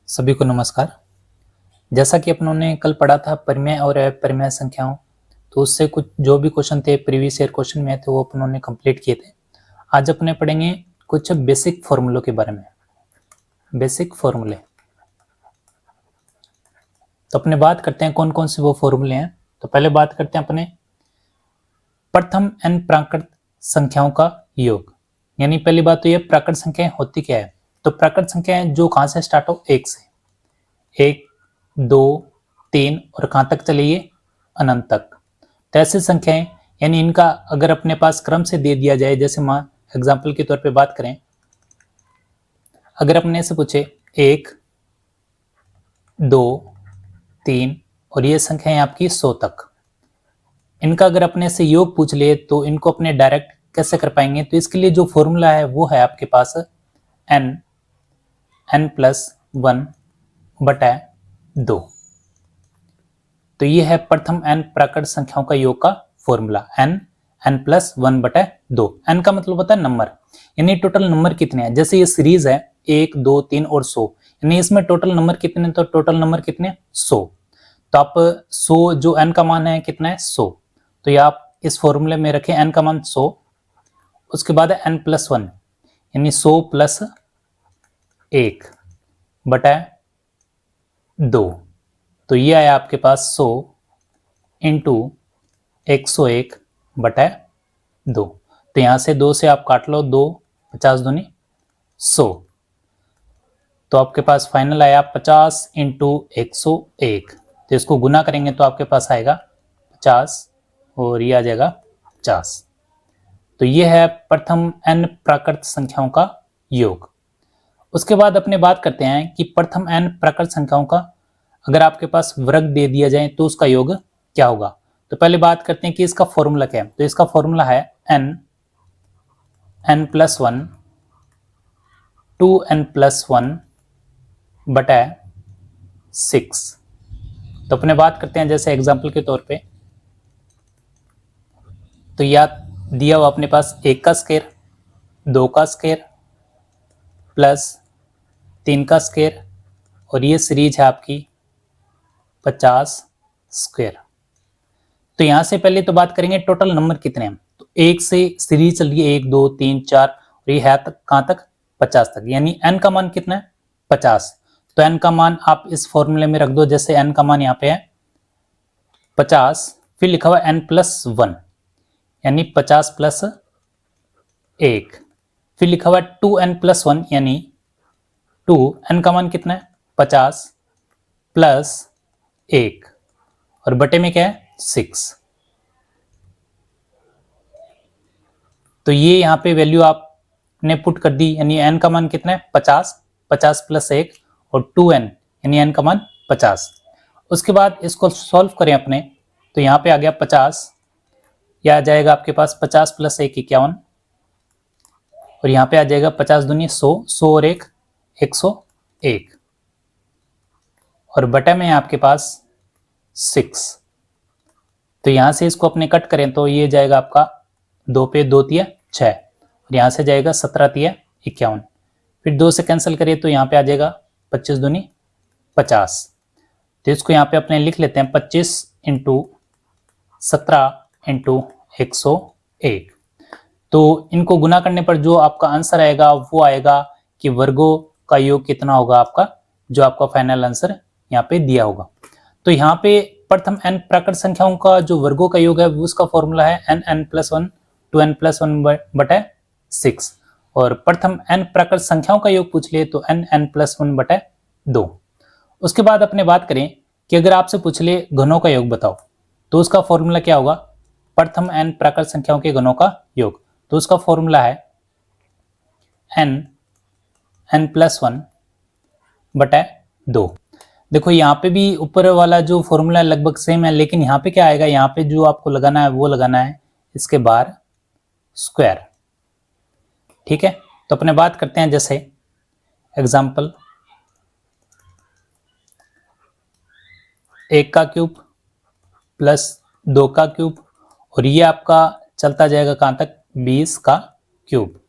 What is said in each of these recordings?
सभी को नमस्कार। जैसा कि अपनों ने कल पढ़ा था परिमेय और अपरिमेय संख्याओं, तो उससे कुछ जो भी क्वेश्चन थे प्रीवियस ईयर क्वेश्चन में थे वो अपनों ने कंप्लीट किए थे। आज अपने पढ़ेंगे कुछ बेसिक फॉर्मूलों के बारे में। बेसिक फॉर्मूले, तो अपने बात करते हैं कौन कौन से वो फॉर्मूले हैं। तो पहले बात करते हैं अपने प्रथम n प्राकृत संख्याओं का योग। यानी पहली बात तो ये प्राकृत संख्याएं होती क्या है। तो प्राकृत संख्याएं जो कहां से स्टार्ट हो, एक से, 1, 2, 3 और कहां तक चलिए, अनंत तक। तो ऐसी संख्याएं यानी इनका अगर अपने पास क्रम से दे दिया जाए, जैसे मान एग्जाम्पल के तौर पे बात करें, अगर अपने से पूछे 1, 2, 3 और ये संख्या है आपकी 100 तक, इनका अगर अपने से योग पूछ ले तो इनको अपने डायरेक्ट कैसे कर पाएंगे। तो इसके लिए जो फॉर्मूला है वो है आपके पास n+1/2। तो ये है प्रथम n प्राकृत संख्याओं का योग का फॉर्मूला, n+1/2। n का मतलब होता है नंबर, यानी टोटल नंबर कितने हैं। जैसे ये सीरीज है 1, 2, 3 और 100, यानी इसमें टोटल नंबर कितने, तो टोटल नंबर कितने, 100। तो आप 100 जो n का मान है कितना है, 100। तो ये आप इस फॉर्मूले में रखें n का मान 100। उसके बाद है n+1 यानी 100 + 1/2। तो ये आया आपके पास 100 × 101/2। तो यहाँ से 2 से आप काट लो, 2 50 दूनी 100। तो आपके पास फाइनल आया 50 × 101। तो इसको गुना करेंगे तो आपके पास आएगा 50 और ये आ जाएगा 50। तो ये है प्रथम n प्राकृत संख्याओं का योग। उसके बाद अपने बात करते हैं कि प्रथम n प्राकृत संख्याओं का अगर आपके पास वर्ग दे दिया जाए तो उसका योग क्या होगा। तो पहले बात करते हैं कि इसका फॉर्मूला क्या है। तो इसका फॉर्मूला है n+1 2n+1/6। तो अपने बात करते हैं जैसे एग्जांपल के तौर पे, तो याद दिया हुआ अपने पास 1 का स्क्वायर, 2 का स्क्वायर प्लस 3 का स्क्वायर और ये सीरीज है आपकी 50 स्क्वायर। तो यहां से पहले तो बात करेंगे टोटल नंबर कितने हैं। तो 1 से सीरीज चल रही है 1, 2, 3, 4 और ये है कहां तक, 50 तक, यानी n का मान कितना है, 50। तो n का मान आप इस फॉर्मूले में रख दो। जैसे n का मान यहाँ पे है 50, फिर लिखा हुआ n+1 यानी 50 + 1, फिर लिखा हुआ 2n+1 यानी 2, n का मान कितना है 50 + 1 और बटे में क्या है 6। तो ये यहाँ पे वैल्यू आपने पुट कर दी, यानी n का मान कितना है 50, 50 + 1 और 2n यानी n का मान 50। उसके बाद इसको सॉल्व करें अपने, तो यहाँ पे आ गया 50, यह आ जाएगा आपके पास 50 + 1 51 और यहाँ पे आ जाएगा 50 दूनी 100, 100 और 1 101 और बटा में है आपके पास 6। तो यहाँ से इसको अपने कट करें तो ये जाएगा आपका 2 पे 2 तिया 6 और यहाँ से जाएगा 17 तिया 51, फिर 2 से कैंसिल करिए तो यहाँ पे आ जाएगा 25 दूनी 50। तो इसको यहाँ पे अपने लिख लेते हैं 25 × 17 × 101। तो इनको गुना करने पर जो आपका आंसर आएगा वो आएगा कि वर्गों का योग कितना होगा आपका, जो आपका फाइनल आंसर यहाँ पे दिया होगा। तो यहाँ पे प्रथम n प्राकृत संख्याओं का जो वर्गों का योग है वो उसका फॉर्मूला है n+1 2n+1/6 और प्रथम n प्राकृत संख्याओं का योग पूछ ले तो n+1/2। उसके बाद अपने बात करें कि अगर आपसे पूछ ले घनों का योग बताओ, तो उसका फॉर्मूला क्या होगा, प्रथम n प्राकृत संख्याओं के घनों का योग। तो उसका फॉर्मूला है n+1/2। देखो यहाँ पे भी ऊपर वाला जो फॉर्मूला लगभग सेम है, लेकिन यहाँ पे क्या आएगा, यहाँ पे जो आपको लगाना है वो लगाना है इसके बाहर स्क्वायर। ठीक है, तो अपने बात करते हैं जैसे एग्जांपल 1 का क्यूब प्लस 2 का क्यूब और ये आपका चलता जाएगा कहां तक, 20 का क्यूब।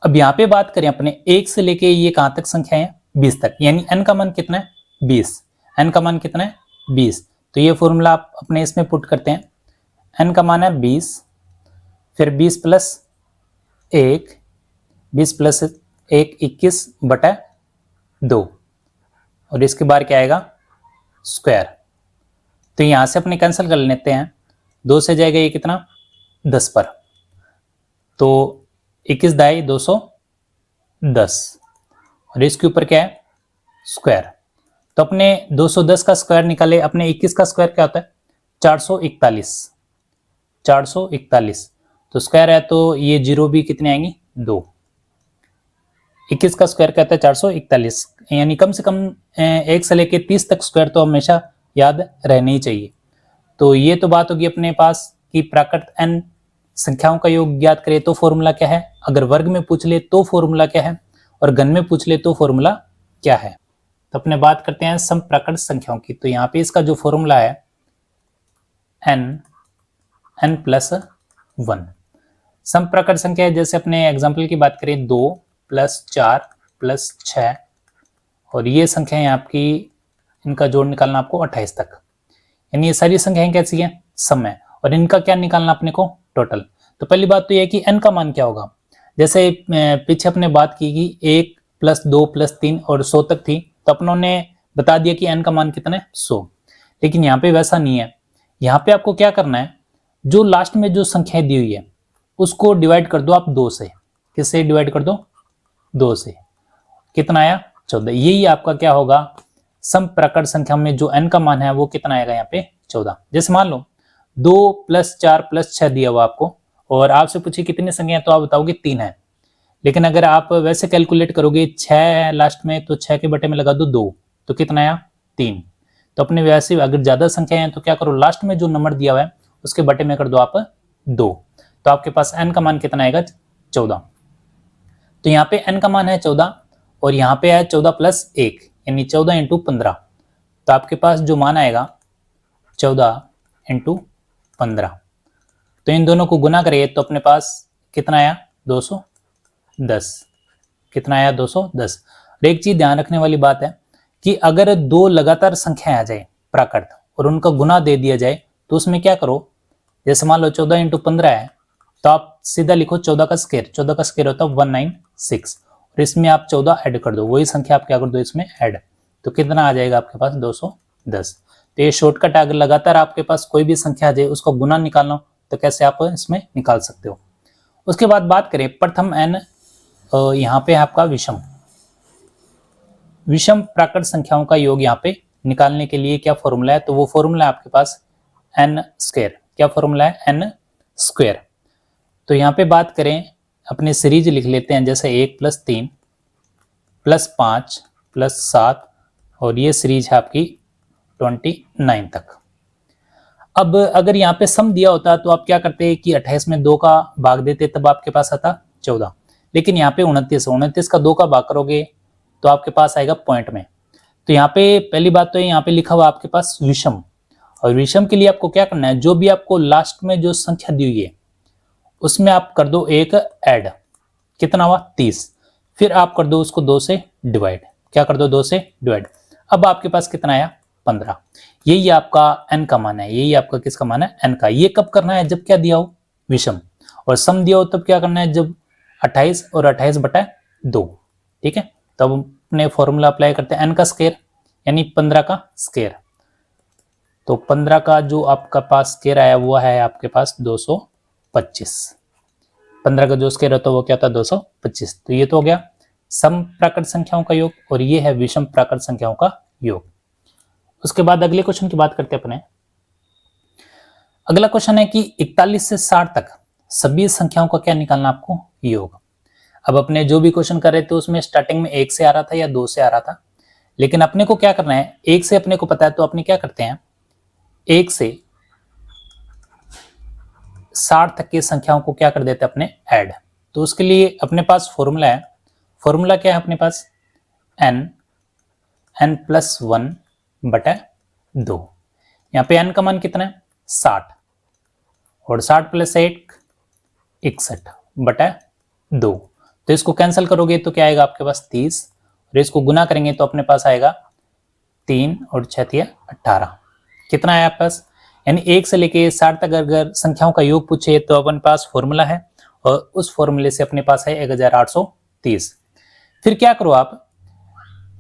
अब यहाँ पे बात करें अपने 1 से लेके ये कहां तक संख्या है, 20 तक, यानी n का मान कितना है 20, n का मान कितना है 20। तो ये फॉर्मूला आप अपने इसमें पुट करते हैं, n का मान है 20, फिर 20 प्लस 1, 20 प्लस 1 21/2, और इसके बाहर क्या आएगा स्क्वायर। तो यहां से अपने कैंसिल कर लेते हैं, 2 से जाएगा ये कितना 10 पर, तो 21 दाई 210, और इसके ऊपर क्या है स्क्वायर। तो अपने 210 का स्क्वायर निकाले, अपने 21 का स्क्वायर क्या होता है 441, 441। तो स्क्वायर है तो ये जीरो भी कितने आएंगी 2। 21 का स्क्वायर कहता है 441, यानी कम से कम 1 से लेके 30 तक स्क्वायर तो हमेशा याद रहने ही चाहिए। तो ये तो बात होगी अपने पास कि प्राकृत n संख्याओं का योग ज्ञात करें तो फॉर्मूला क्या है, अगर वर्ग में पूछ ले तो फॉर्मूला क्या है, और घन में पूछ ले तो फॉर्मूला क्या है। तो अपने बात करते हैं समप्राकृत संख्याओं की। तो यहाँ पे इसका जो फॉर्मूला है n प्लस 1। समप्राकृत संख्या है, जैसे अपने एग्जाम्पल की बात करें 2 प्लस 4 प्लस 6, और ये संख्या है आपकी, इनका जोड़ निकालना आपको 28 तक, यानी ये सारी संख्याएं कैसी हैं सम है, और इनका क्या निकालना अपने को टोटल। तो पहली बात तो ये है कि n का मान क्या होगा, जैसे पीछे अपने बात की कि 1 प्लस 2 प्लस 3 और 100 तक थी, तो अपनों ने बता दिया कि n का मान कितना है 100। लेकिन यहाँ पे वैसा नहीं है, यहाँ पे आपको क्या करना है, जो लास्ट में जो संख्या दी हुई है उसको डिवाइड कर दो आप 2 से। किससे डिवाइड कर दो 2 से, कितना आया 14। यही आपका क्या होगा समप्राकृत संख्या में जो n का मान है वो कितना आएगा यहाँ पे 14। जैसे मान लो 2 प्लस 4 प्लस 6 दिया हुआ आपको, और आपसे पूछिए कितनी संख्या है तो आप बताओगे 3 है, लेकिन अगर आप वैसे कैलकुलेट करोगे 6 है लास्ट में, तो 6 के बटे में लगा दो 2, तो कितना आया 3। तो अपने वैसे अगर ज्यादा संख्या है तो क्या करो, लास्ट में जो नंबर दिया हुआ है उसके बटे में कर दो आप 2, तो आपके पास n का मान कितना आएगा 14। तो यहाँ पे n का मान है 14, और यहाँ पे है 14 प्लस 1, यानी 14 इंटू 15। तो आपके पास जो मान आएगा 14 इंटू 15, तो इन दोनों को गुना करिए तो अपने पास कितना आया 210। कितना आया 210। और एक चीज ध्यान रखने वाली बात है कि अगर दो लगातार संख्याएं आ जाए प्राकृत और उनका गुना दे दिया जाए तो उसमें क्या करो, जैसे मान लो 14 इंटू 15 है, तो आप सीधा लिखो 14 का स्क्वायर, 14 का स्क्वायर होता है 196, और इसमें आप 14 ऐड कर दो, वही संख्या आप क्या कर दो इसमें ऐड, तो कितना आ जाएगा आपके पास 210। तो ये शॉर्टकट, अगर लगातार आपके पास कोई भी संख्या आ जाए उसको गुना निकालना हो तो कैसे आप इसमें निकाल सकते हो। उसके बाद बात करें प्रथम n, यहाँ पे आपका विषम प्राकृत संख्याओं का योग यहाँ पे निकालने के लिए क्या फॉर्मूला है, तो वो फॉर्मूला है आपके पास n स्क्वायर। क्या फॉर्मूला है n स्क्वायर। तो यहाँ पे बात करें अपने सीरीज लिख लेते हैं, जैसे 1 प्लस 3 प्लस 5 प्लस 7, और ये सीरीज है आपकी 29 तक। अब अगर यहाँ पे सम दिया होता तो आप क्या करते कि 28 में 2 का भाग देते, तब आपके पास आता 14, लेकिन यहाँ पे 29 का 2 का भाग करोगे तो आपके पास आएगा पॉइंट में। तो यहाँ पे पहली बात तो यहाँ पे लिखा हुआ आपके पास विषम, और विषम के लिए आपको क्या करना है, जो भी आपको लास्ट में जो संख्या दी हुई है उसमें आप कर दो एक ऐड, कितना हुआ 30, फिर आप कर दो उसको 2 से डिवाइड। क्या कर दो 2 से डिवाइड। अब आपके पास कितना आया 15। यही आपका n का मान है, यही आपका किसका मान है n का। ये कब करना है, जब क्या दिया हो विषम, और सम दिया हो तब क्या करना है जब 28 और 28/2। ठीक है, तब अपने फॉर्मूला अप्लाई करते हैं n का स्क्वायर यानी 15 का स्क्वायर। तो 15 का जो आपका पास स्क्वायर आया वो है आपके पास 225। 15 का जो स्क्वायर होता है वो क्या होता है 225। तो ये तो हो गया सम प्राकृत संख्याओं का योग, और ये है विषम प्राकृत संख्याओं का योग। उसके बाद अगले क्वेश्चन की बात करते हैं अपने। अगला क्वेश्चन है कि 41 से 60 तक सभी संख्याओं का क्या निकालना आपको योग। अब अपने जो भी क्वेश्चन कर रहे थे उसमें स्टार्टिंग में 1 से आ रहा था या 2 से आ रहा था, लेकिन अपने को क्या करना है, 1 से अपने को पता है तो अपने क्या करते हैं 1 से 60 तक की संख्याओं को क्या कर देते हैं अपने ऐड। तो उसके लिए अपने पास फॉर्मूला है, फॉर्मूला क्या है अपने पास n प्लस 1/2। यहाँ पे n का मान कितना है 60, और 60 प्लस 1 61/2। तो इसको कैंसिल करोगे तो क्या आएगा आपके पास 30, और इसको गुना करेंगे तो अपने पास आएगा 3 और 6 तिया 18। कितना है आपके पास, यानी 1 से लेके 60 तक अगर संख्याओं का योग पूछे तो अपने पास फॉर्मूला है और उस फॉर्मूले से अपने पास है 1830। फिर क्या करो आप,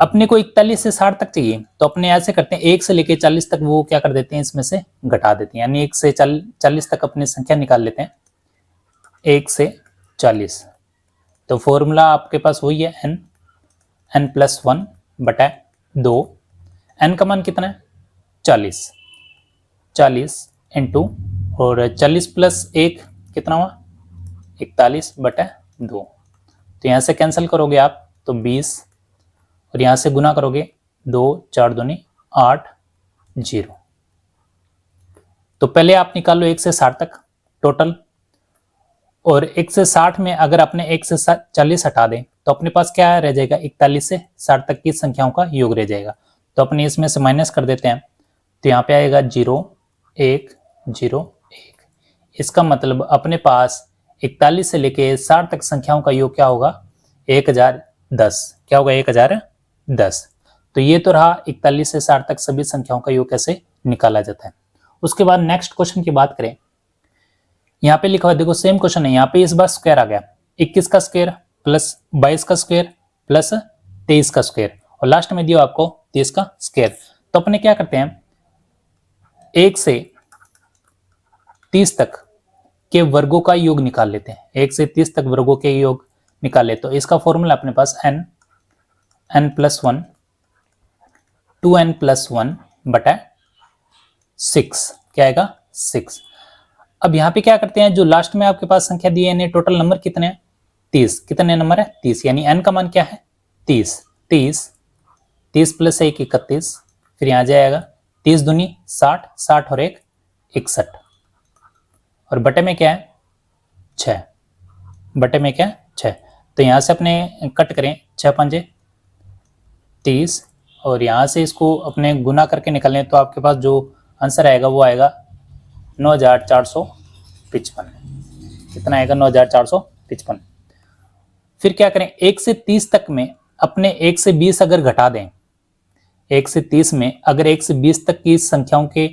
अपने को 41 से 60 तक चाहिए तो अपने ऐसे करते हैं 1 से लेके 40 तक वो क्या कर देते हैं, इसमें से घटा देते हैं, यानी 1 से 40 तक अपनी संख्या निकाल लेते हैं। 1 से 40 तो फॉर्मूला आपके पास वही है n प्लस 1 बटा 2। n का मान कितना है 40 इंटू और 40 प्लस 1 कितना हुआ 41 बटा 2। तो यहाँ से कैंसिल करोगे आप तो 20 और यहाँ से गुना करोगे 2 4 दूनी 8 0। तो पहले आप निकाल लो 1 से 60 तक टोटल, और 1 से 60 में अगर आपने 1 से 40 हटा दें तो अपने पास क्या रह जाएगा, 41 से 60 तक की संख्याओं का योग रह जाएगा। तो अपने इसमें से माइनस कर देते हैं तो यहाँ पे आएगा 0 1 0 1। इसका मतलब अपने पास 41 से लेके 60 तक संख्याओं का योग क्या होगा 1010। क्या होगा 1010। तो ये तो रहा 41 से 60 तक सभी संख्याओं का योग कैसे निकाला जाता है। उसके बाद नेक्स्ट क्वेश्चन की बात करें, यहाँ पे लिखा हुआ देखो सेम क्वेश्चन है, यहाँ पे इस बार स्क्वायर आ गया 21 का स्क्वायर प्लस 22 का स्क्वायर प्लस 23 का स्क्वायर और लास्ट में दिया आपको 30 का स्क्वायर। तो अपने क्या करते हैं 1 से 30 तक के वर्गों का योग निकाल लेते हैं। 1 से 30 तक वर्गों के योग निकाल ले तो इसका फॉर्मूला अपने पास n प्लस 1 2n प्लस 1 बटा 6 क्या आएगा 6। अब यहाँ पे क्या करते हैं, जो लास्ट में आपके पास संख्या दी है टोटल नंबर कितने हैं 30। कितने नंबर है 30, यानी n का मान क्या है 30। 30 प्लस 1 31, फिर यहाँ जाएगा 30 दूनी 60, 60 और 1 61 और बटे में क्या है 6। बटे में क्या है 6। तो यहाँ से अपने कट करें 6 पंजे 30 और यहाँ से इसको अपने गुना करके निकालें तो आपके पास जो आंसर आएगा वो आएगा 9455। कितना आएगा 9455। फिर क्या करें 1 से 30 तक में अपने 1 से 20 अगर घटा दें, 1 से 30 में अगर 1 से 20 तक की संख्याओं के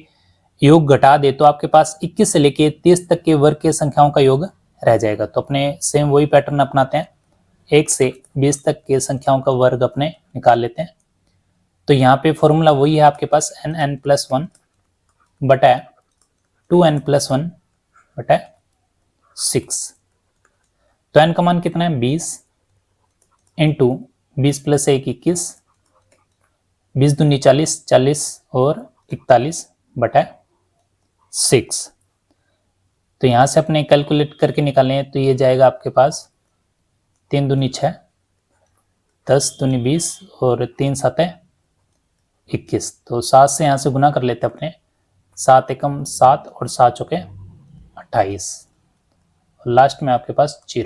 योग घटा दे तो आपके पास 21 से लेके 30 तक के वर्ग के संख्याओं का योग रह जाएगा। तो अपने सेम वही पैटर्न अपनाते हैं, 1 से 20 तक के संख्याओं का वर्ग अपने निकाल लेते हैं। तो यहाँ पे फॉर्मूला वही है आपके पास n प्लस 1 बटा 2n प्लस 1 बटा 6। तो n का मान कितना है 20 इंटू 20 प्लस 1 21, 20 दूनी 40, 40 और 41 बटा 6। तो यहाँ से अपने कैलकुलेट करके निकालें तो ये जाएगा आपके पास 3 दूनी 6, 10 दूनी 20 और 3 7 21। तो 7 से यहाँ से गुना कर लेते अपने, 7 एकम 7 और 7 चौके 28 और लास्ट में आपके पास 0।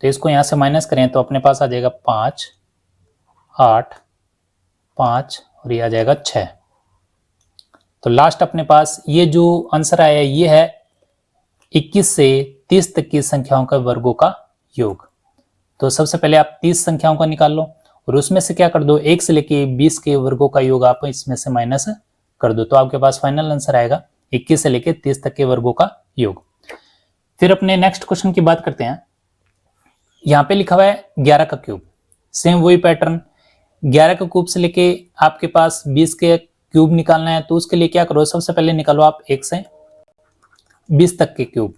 तो इसको यहाँ से माइनस करें तो अपने पास आ जाएगा 5 8 5 और ये आ जाएगा 6। तो लास्ट अपने पास ये जो आंसर आया ये है 21 से 30 तक की संख्याओं का वर्गों का योग। तो सबसे पहले आप 30 संख्याओं का निकाल लो और उसमें से क्या कर दो 1 से लेके 20 के वर्गों का योग आप इसमें से माइनस कर दो। तो आपके पास फाइनल आंसर आएगा 21 से लेके 30 तक के वर्गों का योग। फिर अपने नेक्स्ट क्वेश्चन की बात करते हैं। यहाँ पे लिखा हुआ है 11 का क्यूब, सेम वही पैटर्न 11 का क्यूब से लेके आपके पास 20 के क्यूब निकालना है। तो उसके लिए क्या करो, सबसे पहले निकालो आप 1 से 20 तक के क्यूब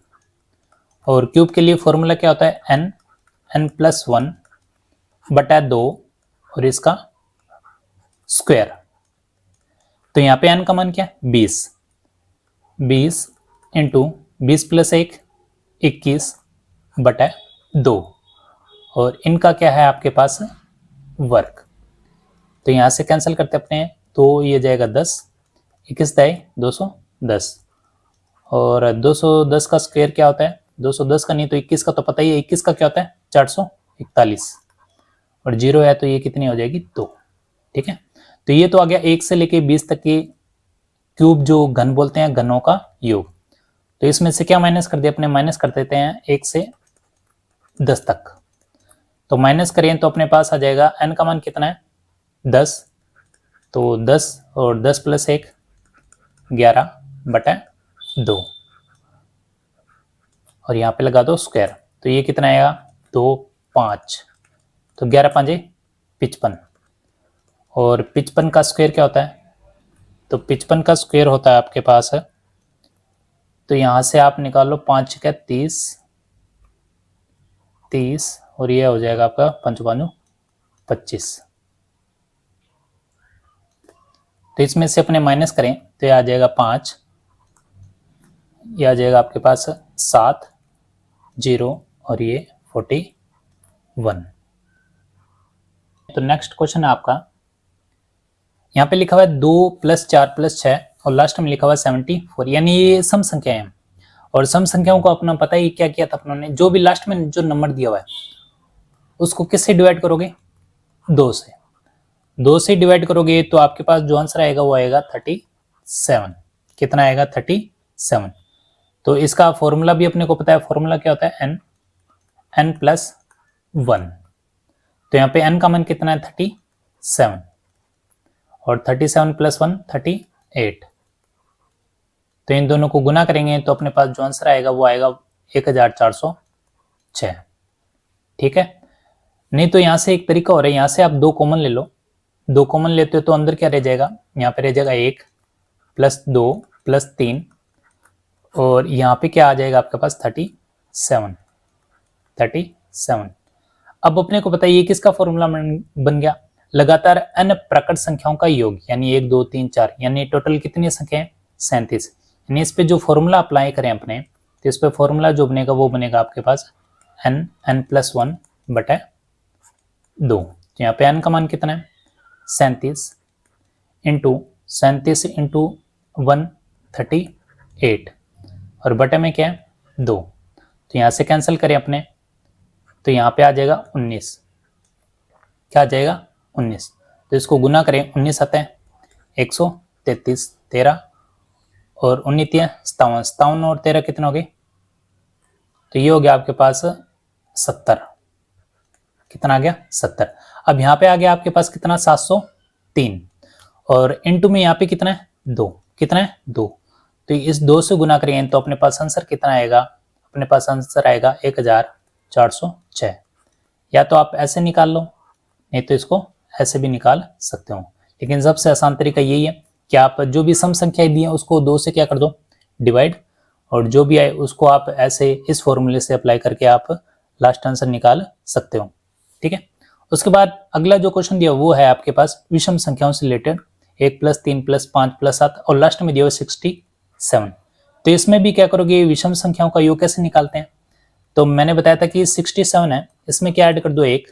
और क्यूब के लिए फॉर्मूला क्या होता है n प्लस 1 बटा 2 और इसका स्क्वायर। तो यहाँ पे n का मान क्या है 20 इंटू 20 प्लस 1 21 बटा 2 और इनका क्या है आपके पास वर्ग। तो यहाँ से कैंसिल करते अपने तो ये जाएगा 10, 21 दाई 210 और 210 का स्क्वायर क्या होता है 210 का नहीं तो 21 का तो पता ही है, 21 का क्या होता है 441 और 0 है तो ये कितनी हो जाएगी 2। ठीक है, तो ये तो आ गया 1 से लेके 20 तक के क्यूब जो घन बोलते हैं घनों का योग। तो इसमें से क्या माइनस कर दिया अपने, माइनस कर देते हैं 1 से 10 तक। तो माइनस करें तो अपने पास आ जाएगा n का मान कितना है 10, तो 10 और 10 प्लस 1 11/2 और यहाँ पे लगा दो स्क्वायर, तो ये कितना आएगा 2 5, तो 11 5 55 और 55 का स्क्वायर क्या होता है, तो 55 का स्क्वायर होता है आपके पास है, तो यहाँ से आप निकाल लो 5 का 30 और ये हो जाएगा आपका 5 5 25, तो इसमें से अपने माइनस करें तो ये आ जाएगा 5, ये आ जाएगा आपके पास 7 0 और ये 41। तो नेक्स्ट क्वेश्चन है आपका, यहाँ पे लिखा हुआ है 2 + 4 + 6 और लास्ट में लिखा हुआ है 74, यानी ये सम संख्या है और सम संख्याओं को अपना पता ही क्या किया था अपनों ने, जो भी लास्ट में जो नंबर दिया हुआ है उसको किससे डिवाइड करोगे 2 से, 2 से डिवाइड करोगे तो आपके पास जो आंसर आएगा वो आएगा 37। कितना आएगा 37। तो इसका फॉर्मूला भी अपने को पता है, फॉर्मूला क्या होता है n + 1, तो यहाँ पे n का मान कितना है 37 और 37 + 1 38, तो इन दोनों को गुना करेंगे तो अपने पास जो आंसर आएगा वो आएगा 1406। ठीक है, नहीं तो यहाँ से एक तरीका हो रहा है, यहाँ से आप 2 कॉमन ले लो, 2 कॉमन लेते हो तो अंदर क्या रह जाएगा, यहाँ पे रह जाएगा 1 + 2 + 3 और यहाँ पे क्या आ जाएगा आपके पास 37। अब अपने को पता है ये किसका फॉर्मूला बन गया, लगातार n प्रकट संख्याओं का योग, यानी 1 2 3 4, यानी टोटल कितनी संख्याएं 37, यानी इस पे जो फॉर्मूला अप्लाई करें अपने, तो इस पे फॉर्मूला जो बनेगा वो बनेगा आपके पास n + 1/2। तो यहाँ पे n का मान कितना है 37 × 1 38 और बटे में क्या है 2, तो यहाँ से कैंसिल करें अपने, तो यहाँ पे आ जाएगा 19, क्या आ जाएगा 19, तो इसको गुना करें 19 आता है 133 13 और 19 57, 57 और 13 कितना हो गए, तो ये हो गया आपके पास 70। कितना आ गया 70। अब यहाँ पे आ गया आपके पास कितना 703 और इनटू में यहाँ पे कितना है 2, कितना है 2, तो इस 2 से गुना करेंगे तो अपने पास आंसर कितना आएगा, अपने पास आंसर आएगा 1406। या तो आप ऐसे निकाल लो, नहीं तो इसको ऐसे भी निकाल सकते हो, लेकिन सबसे आसान तरीका यही है कि आप जो भी सम संख्याएं दी हैं उसको 2 से क्या कर दो डिवाइड, और जो भी आए उसको आप ऐसे इस फॉर्मूले से अप्लाई करके आप लास्ट आंसर निकाल सकते हो। ठीक है, उसके बाद अगला जो क्वेश्चन दिया वो है आपके पास विषम संख्याओं से रिलेटेड 1 + 3 + 5 + 7 और लास्ट में दिया हुआ 67। तो इसमें भी क्या करोगे, विषम संख्याओं का योग कैसे निकालते हैं, तो मैंने बताया था कि 67 है, इसमें क्या ऐड कर दो 1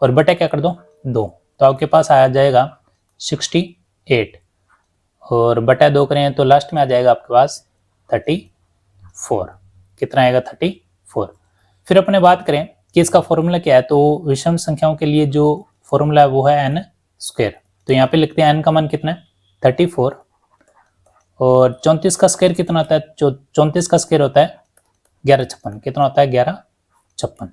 और बटे क्या कर दो 2, तो आपके पास आ जाएगा 68 और बटा 2 करें तो लास्ट में आ जाएगा आपके पास 34। कितना आएगा 34। फिर अपने बात करें कि इसका फॉर्मूला क्या है, तो विषम संख्याओं के लिए जो फॉर्मूला है वो है n², तो यहाँ पे लिखते हैं n का मान कितना है 34 और 34 का स्क्वायर कितना होता है, 34 का स्क्वायर होता है 1156। कितना होता है 1156।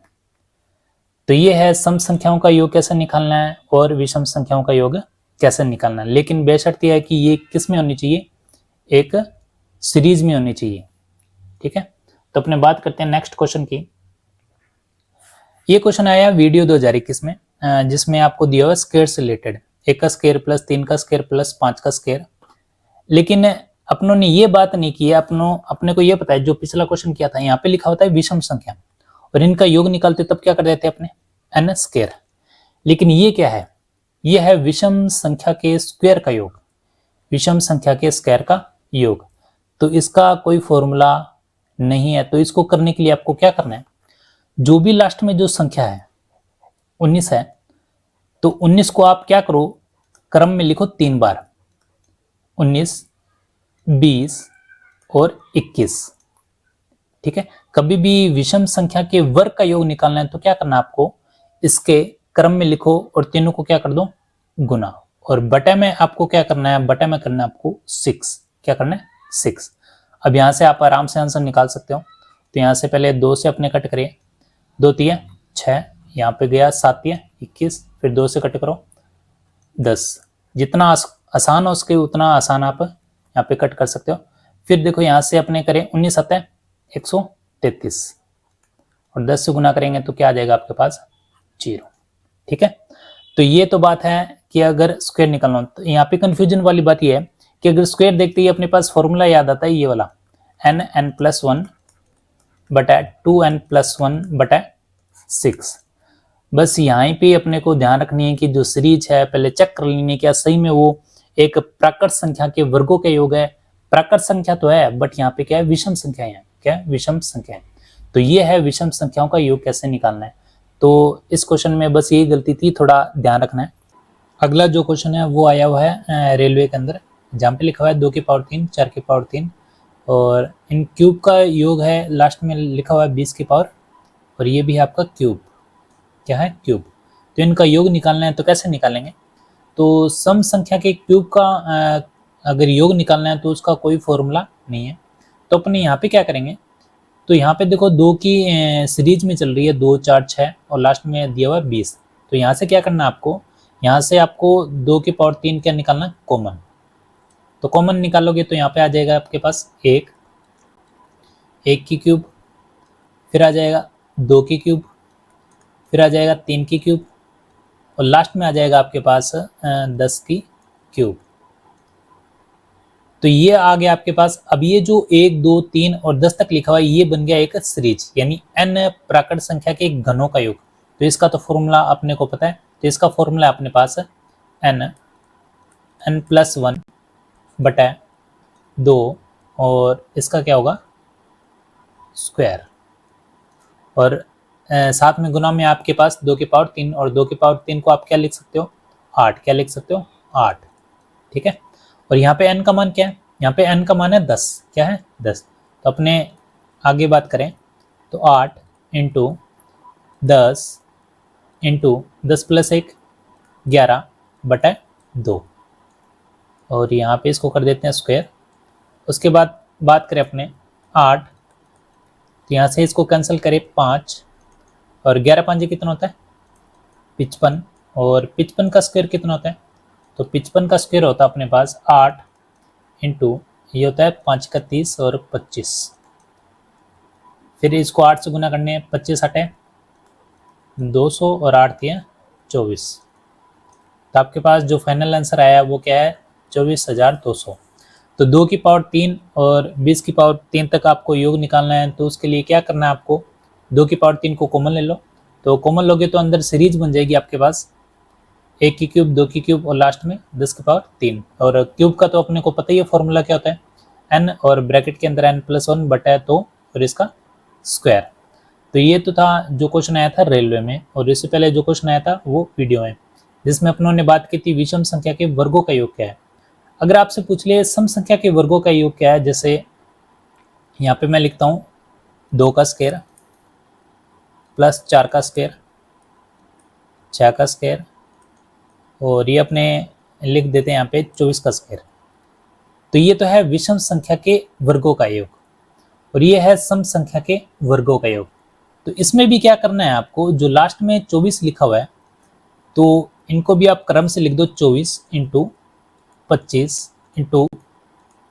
तो ये है सम संख्याओं का योग कैसे निकालना है और विषम संख्याओं का योग कैसे निकालना है, लेकिन बेशर्त यह है कि ये किस में होनी चाहिए, एक सीरीज में होनी चाहिए। ठीक है, तो अपने बात करते हैं नेक्स्ट क्वेश्चन की। ये क्वेश्चन आया वीडियो 2021 में, जिसमें आपको दिया हुआ स्क्वायर से रिलेटेड 1 का स्क्वायर + 3 का स्क्वायर + 5 का स्क्वायर, लेकिन अपनों ने ये बात नहीं की है, अपने को ये पता है जो पिछला क्वेश्चन किया था यहाँ पे लिखा होता है विषम संख्या और इनका योग निकालते तब क्या कर देते अपने n², लेकिन ये क्या है, ये है विषम संख्या के स्क्वायर का योग, विषम संख्या के स्क्वायर का योग, तो इसका कोई फॉर्मूला नहीं है। तो इसको करने के लिए आपको क्या करना है, जो भी लास्ट में जो संख्या है 19 है, तो 19 को आप क्या करो क्रम में लिखो 3 बार, 19 20 और 21। ठीक है, कभी भी विषम संख्या के वर्ग का योग निकालना है तो क्या करना है आपको, इसके क्रम में लिखो और तीनों को क्या कर दो गुना, और बटे में आपको क्या करना है, बटे में करना है आपको 6। क्या करना है 6। अब यहाँ से आप आराम से आंसर निकाल सकते हो, तो यहाँ से पहले 2 से अपने कट करिए, 2 3 6, यहाँ पे गया 7 या 21, फिर 2 से कट करो 10। जितना आसान हो सके उतना आसान आप यहाँ पे कट कर सकते हो। फिर देखो यहाँ से अपने करें 19 आता है 133 और 10 से गुना करेंगे तो क्या आ जाएगा आपके पास 0। ठीक है, तो ये तो बात है कि अगर स्क्वायर निकालना हो। तो यहाँ पे कंफ्यूजन वाली बात ये है कि अगर स्क्वायर देखते ही अपने पास फॉर्मूला याद आता है ये वाला n+1 बटा 2n+1/6। बस यहाँ पे अपने को ध्यान रखनी है कि जो सीरीज है पहले चेक कर लेनी है क्या सही में वो एक प्राकृत संख्या के वर्गों का योग है। प्राकृत संख्या तो है बट यहाँ पे क्या है विषम संख्या है, क्या है विषम संख्या है। तो ये है विषम संख्याओं का योग कैसे निकालना है। तो इस क्वेश्चन में बस यही गलती थी, थोड़ा ध्यान रखना है। अगला जो क्वेश्चन है वो आया हुआ है रेलवे के अंदर, जहाँ पे लिखा हुआ है 2 की पावर 3, 4 की पावर 3 और इन क्यूब का योग है, लास्ट में लिखा हुआ है 20 की पावर और ये भी है आपका क्यूब, क्या है क्यूब। तो इनका योग निकालना है तो कैसे निकालेंगे। तो सम संख्या के क्यूब का अगर योग निकालना है तो उसका कोई फॉर्मूला नहीं है। तो अपने यहाँ पे क्या करेंगे, तो यहाँ पे देखो 2 की सीरीज में चल रही है 2, 4, 6 और लास्ट में दिया हुआ है 20। तो यहाँ से क्या करना है आपको, यहाँ से आपको 2 की पावर 3 क्या निकालना कॉमन। तो कॉमन निकालोगे तो यहाँ पे आ जाएगा आपके पास 1 की क्यूब, फिर आ जाएगा 2 की क्यूब, फिर आ जाएगा 3 की क्यूब और लास्ट में आ जाएगा आपके पास 10 की क्यूब। तो ये आ गया आपके पास। अब ये जो 1, 2, 3 और 10 तक लिखा हुआ है ये बन गया एक सीरीज, यानी n प्राकृत संख्या के घनों का योग। तो इसका तो फॉर्मूला अपने को पता है, तो इसका फॉर्मूला अपने पास है n+1 बटा 2 और इसका क्या होगा स्क्वायर और साथ में गुना में आपके पास 2 की पावर 3 और 2 की पावर 3 को आप क्या लिख सकते हो 8, क्या लिख सकते हो 8। ठीक है, और यहाँ पे n का मान क्या है, यहाँ पे n का मान है 10, क्या है 10। तो अपने आगे बात करें तो 8 इंटू 10 इंटू 10 + 1 11 बटा 2 और यहाँ पे इसको कर देते हैं स्क्वायर। उसके बाद बात करें अपने 8, तो यहाँ से इसको कैंसिल करें 5 और 11 5 कितना होता है 55 और 55 का स्क्वायर कितना होता है, तो 55 का स्क्वायर होता है अपने पास 8 इंटू ये होता है 5 का 30 और 25। फिर इसको 8 से गुना करने 25 8 200 और 8 दिया 24। तो आपके पास जो फाइनल आंसर आया वो क्या है 24,200। तो 2 की पावर 3 और 20 की पावर 3 तक आपको योग निकालना है। तो उसके लिए क्या करना है आपको, 2 की पावर 3 को कॉमन ले लो, तो कॉमन लोगे तो अंदर सीरीज बन जाएगी आपके पास 1 की क्यूब 2 की क्यूब और लास्ट में 10 की पावर 3। और क्यूब का तो अपने को पता ही है फॉर्मूला क्या होता है n और ब्रैकेट के अंदर n+1 बटा 2 और इसका स्क्वायर। तो ये तो था जो क्वेश्चन आया था रेलवे में, और इससे पहले जो क्वेश्चन आया था वो वीडियो में जिसमें अपनों ने बात की थी विषम संख्या के वर्गों का योग क्या है। अगर आपसे पूछ ले सम संख्या के वर्गों का योग क्या है, जैसे यहाँ पे मैं लिखता हूँ 2 का स्क्वायर प्लस 4 का स्क्वायर 6 का स्क्वायर और ये अपने लिख देते हैं यहाँ पे 24 का स्क्वायर। तो ये तो है विषम संख्या के वर्गों का योग और ये है सम संख्या के वर्गों का योग। तो इसमें भी क्या करना है आपको, जो लास्ट में 24 लिखा हुआ है तो इनको भी आप क्रम से लिख दो 24 इंटू 25 इंटू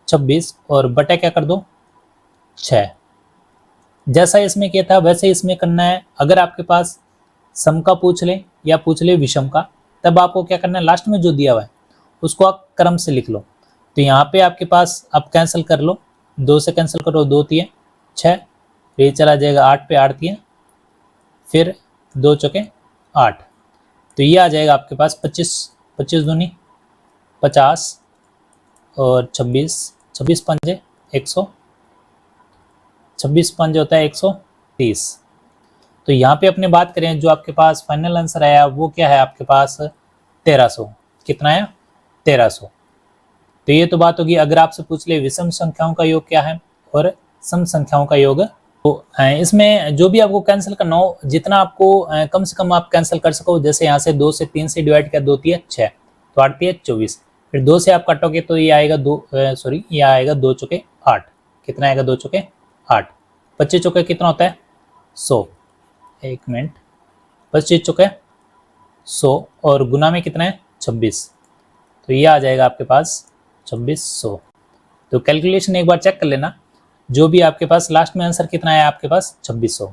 26 और बटा क्या कर दो 6। जैसा इसमें किया था वैसे इसमें करना है। अगर आपके पास सम का पूछ ले या पूछ ले विषम का, तब आपको क्या करना है लास्ट में जो दिया हुआ है उसको आप क्रम से लिख लो। तो यहाँ पे आपके पास आप कैंसिल कर लो, 2 से कैंसिल करो 2 3 6, ये चला जाएगा 8 पे 8 3 फिर 2 चौके 8। तो ये आ जाएगा आपके पास 25 25 दूनी 50 और 26 26 पंजे 100 26 पंजे होता है 130। तो यहाँ पे अपने बात करें जो आपके पास फाइनल आंसर आया वो क्या है आपके पास 1300। कितना आया 1300। तो ये तो बात होगी। अगर आपसे पूछ ले विषम संख्याओं का योग क्या है और सम संख्याओं का योग, तो इसमें जो भी आपको कैंसिल करना हो जितना आपको कम से कम आप कैंसिल कर सको, जैसे यहाँ से 2 से 3 से डिवाइड किया 2 3 6 तो 8 3 24, फिर 2 से आप काटोगे तो ये आएगा ये आएगा 2 चौके 8। कितना आएगा 2 चौके 8, 25 चौके कितना होता है 100। एक मिनट 25 चौके 100 और गुना में कितना है 26, तो ये आ जाएगा आपके पास 2600। तो कैलकुलेशन एक बार चेक कर लेना, जो भी आपके पास लास्ट में आंसर कितना है आपके पास 2600।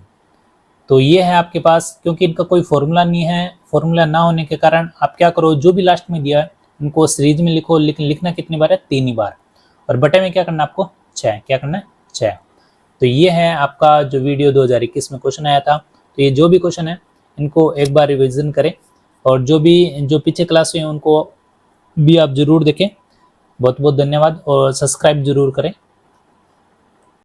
तो ये है आपके पास, क्योंकि इनका कोई फॉर्मूला नहीं है, फॉर्मूला ना होने के कारण आप क्या करो, जो भी लास्ट में दिया है उनको सीरीज में लिखो, लेकिन लिखना कितनी बार है 3 ही बार, और बटे में क्या करना आपको 6, क्या करना है 6। तो ये है आपका जो वीडियो 2021 में क्वेश्चन आया था। तो ये जो भी क्वेश्चन है इनको एक बार रिविजन करें, और जो पीछे क्लास हुई हैं उनको भी आप जरूर देखें। बहुत बहुत धन्यवाद, और सब्सक्राइब जरूर करें।